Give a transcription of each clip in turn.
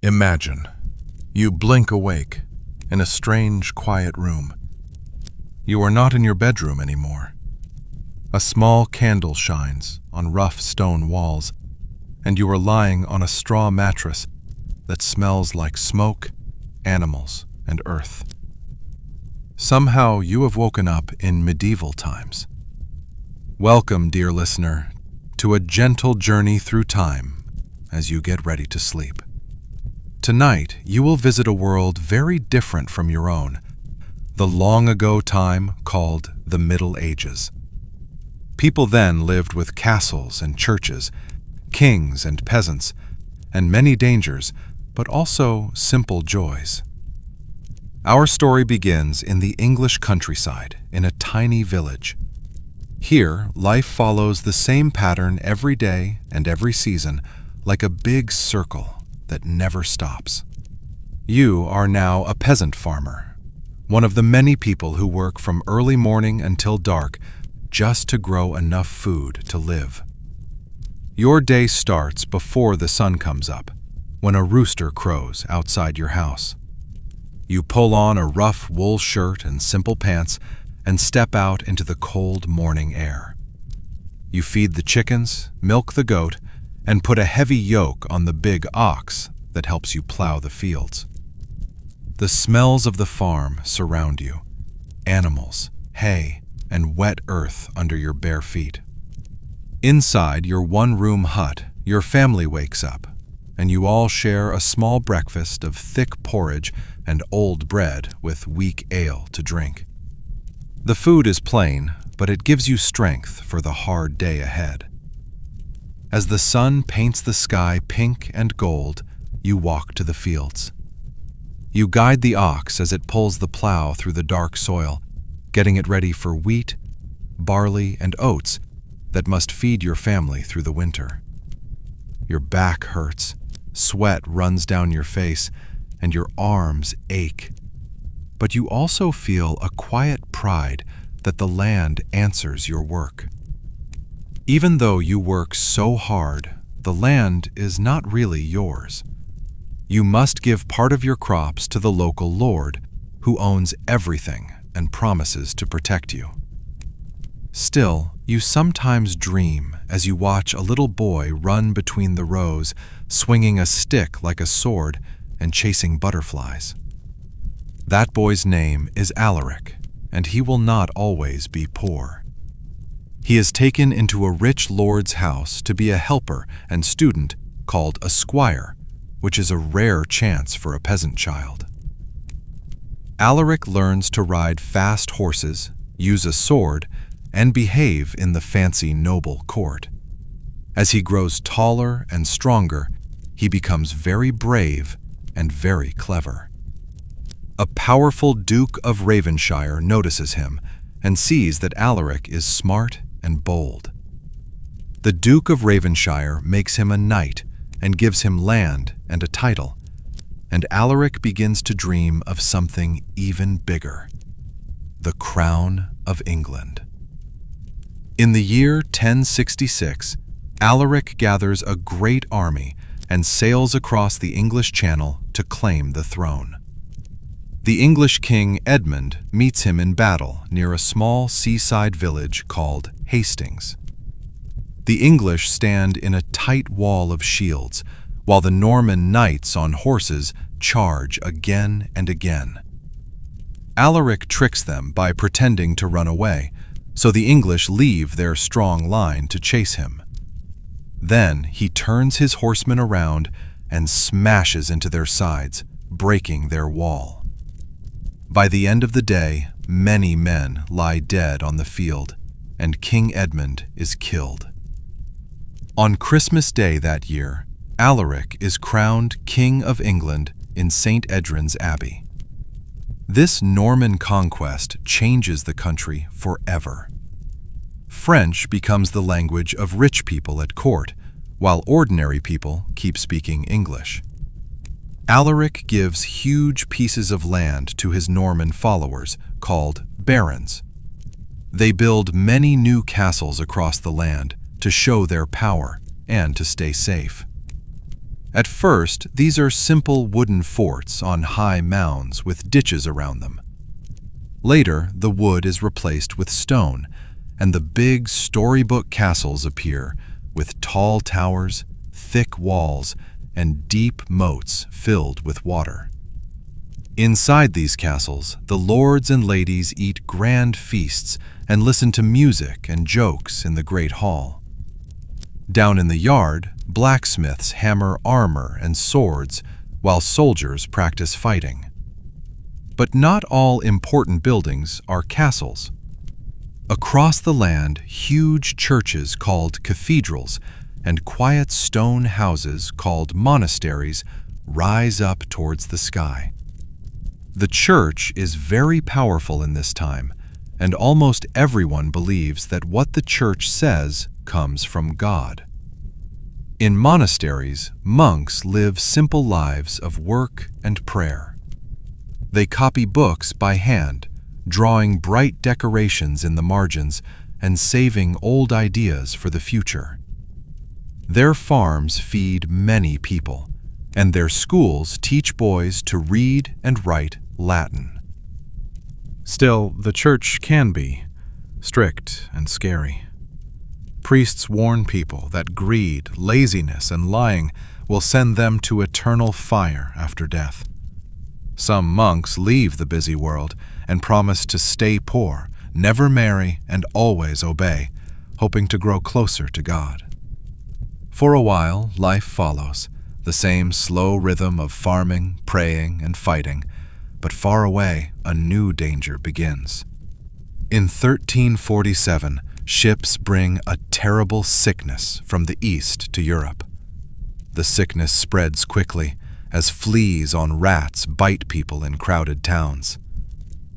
Imagine, you blink awake in a strange, quiet room. You are not in your bedroom anymore. A small candle shines on rough stone walls, and you are lying on a straw mattress that smells like smoke, animals, and earth. Somehow you have woken up in medieval times. Welcome, dear listener, to a gentle journey through time as you get ready to sleep. Tonight, you will visit a world very different from your own, the long-ago time called the Middle Ages. People then lived with castles and churches, kings and peasants, and many dangers, but also simple joys. Our story begins in the English countryside, in a tiny village. Here, life follows the same pattern every day and every season, like a big circle that never stops. You are now a peasant farmer, one of the many people who work from early morning until dark just to grow enough food to live. Your day starts before the sun comes up, when a rooster crows outside your house. You pull on a rough wool shirt and simple pants and step out into the cold morning air. You feed the chickens, milk the goat, and put a heavy yoke on the big ox that helps you plow the fields. The smells of the farm surround you: animals, hay, and wet earth under your bare feet. Inside your one-room hut, your family wakes up, and you all share a small breakfast of thick porridge and old bread with weak ale to drink. The food is plain, but it gives you strength for the hard day ahead. As the sun paints the sky pink and gold, you walk to the fields. You guide the ox as it pulls the plow through the dark soil, getting it ready for wheat, barley, and oats that must feed your family through the winter. Your back hurts, sweat runs down your face, and your arms ache. But you also feel a quiet pride that the land answers your work. Even though you work so hard, the land is not really yours. You must give part of your crops to the local lord, who owns everything and promises to protect you. Still, you sometimes dream as you watch a little boy run between the rows, swinging a stick like a sword and chasing butterflies. That boy's name is Alaric, and he will not always be poor. He is taken into a rich lord's house to be a helper and student called a squire, which is a rare chance for a peasant child. Alaric learns to ride fast horses, use a sword, and behave in the fancy noble court. As he grows taller and stronger, he becomes very brave and very clever. A powerful Duke of Ravenshire notices him and sees that Alaric is smart and bold. The Duke of Ravenshire makes him a knight and gives him land and a title, and Alaric begins to dream of something even bigger: the crown of England. In the year 1066, Alaric gathers a great army and sails across the English Channel to claim the throne. The English king Edmund meets him in battle near a small seaside village called Hastings. The English stand in a tight wall of shields, while the Norman knights on horses charge again and again. Alaric tricks them by pretending to run away, so the English leave their strong line to chase him. Then he turns his horsemen around and smashes into their sides, breaking their wall. By the end of the day, many men lie dead on the field, and King Edmund is killed. On Christmas Day that year, Alaric is crowned King of England in St. Edric's Abbey. This Norman conquest changes the country forever. French becomes the language of rich people at court, while ordinary people keep speaking English. Alaric gives huge pieces of land to his Norman followers, called barons. They build many new castles across the land to show their power and to stay safe. At first, these are simple wooden forts on high mounds with ditches around them. Later, the wood is replaced with stone, and the big storybook castles appear with tall towers, thick walls, and deep moats filled with water. Inside these castles, the lords and ladies eat grand feasts and listen to music and jokes in the great hall. Down in the yard, blacksmiths hammer armor and swords while soldiers practice fighting. But not all important buildings are castles. Across the land, huge churches called cathedrals and quiet stone houses called monasteries rise up towards the sky. The church is very powerful in this time, and almost everyone believes that what the church says comes from God. In monasteries, monks live simple lives of work and prayer. They copy books by hand, drawing bright decorations in the margins and saving old ideas for the future. Their farms feed many people, and their schools teach boys to read and write Latin. Still, the church can be strict and scary. Priests warn people that greed, laziness, and lying will send them to eternal fire after death. Some monks leave the busy world and promise to stay poor, never marry, and always obey, hoping to grow closer to God. For a while, life follows, the same slow rhythm of farming, praying, and fighting, but far away, a new danger begins. In 1347, ships bring a terrible sickness from the east to Europe. The sickness spreads quickly, as fleas on rats bite people in crowded towns.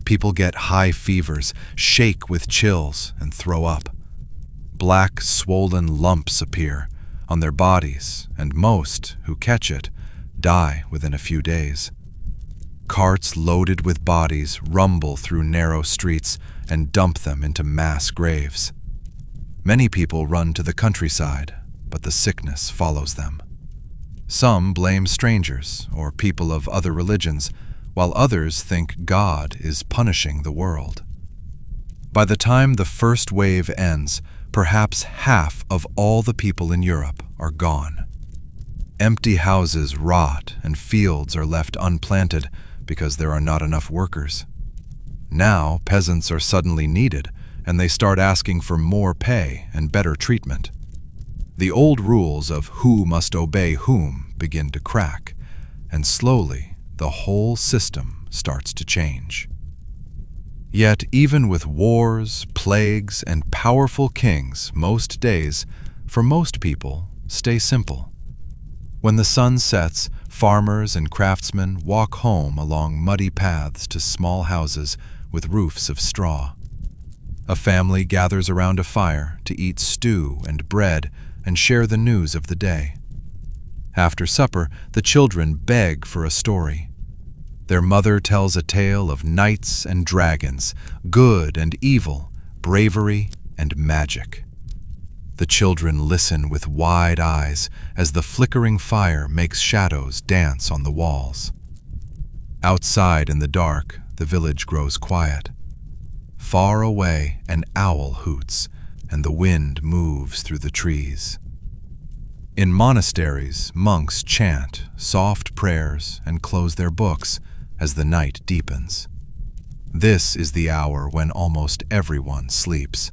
People get high fevers, shake with chills, and throw up. Black, swollen lumps appear on their bodies, and most who catch it die within a few days. Carts loaded with bodies rumble through narrow streets and dump them into mass graves. Many people run to the countryside, but the sickness follows them. Some blame strangers or people of other religions, while others think God is punishing the world. By the time the first wave ends, perhaps half of all the people in Europe are gone. Empty houses rot and fields are left unplanted because there are not enough workers. Now peasants are suddenly needed, and they start asking for more pay and better treatment. The old rules of who must obey whom begin to crack, and slowly the whole system starts to change. Yet even with wars, plagues, and powerful kings, most days, for most people, stay simple. When the sun sets, farmers and craftsmen walk home along muddy paths to small houses with roofs of straw. A family gathers around a fire to eat stew and bread and share the news of the day. After supper, the children beg for a story. Their mother tells a tale of knights and dragons, good and evil, bravery and magic. The children listen with wide eyes as the flickering fire makes shadows dance on the walls. Outside in the dark, the village grows quiet. Far away, an owl hoots, and the wind moves through the trees. In monasteries, monks chant soft prayers and close their books as the night deepens. This is the hour when almost everyone sleeps.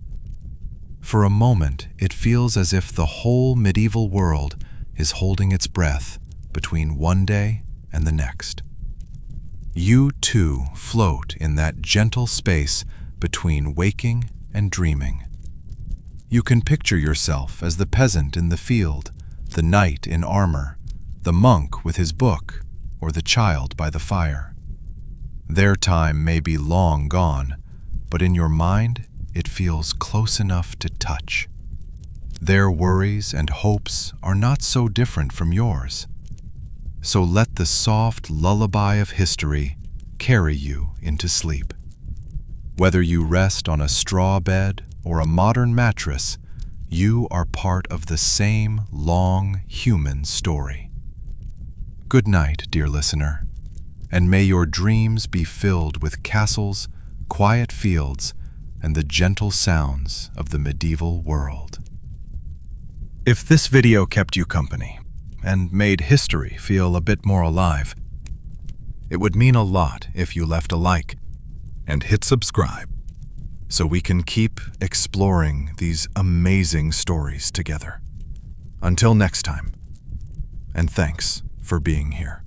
For a moment, it feels as if the whole medieval world is holding its breath between one day and the next. You too float in that gentle space between waking and dreaming. You can picture yourself as the peasant in the field, the knight in armor, the monk with his book, or the child by the fire. Their time may be long gone, but in your mind it feels close enough to touch. Their worries and hopes are not so different from yours. So let the soft lullaby of history carry you into sleep. Whether you rest on a straw bed or a modern mattress, you are part of the same long human story. Good night, dear listener, and may your dreams be filled with castles, quiet fields, and the gentle sounds of the medieval world. If this video kept you company and made history feel a bit more alive, it would mean a lot if you left a like and hit subscribe so we can keep exploring these amazing stories together. Until next time, and thanks for being here.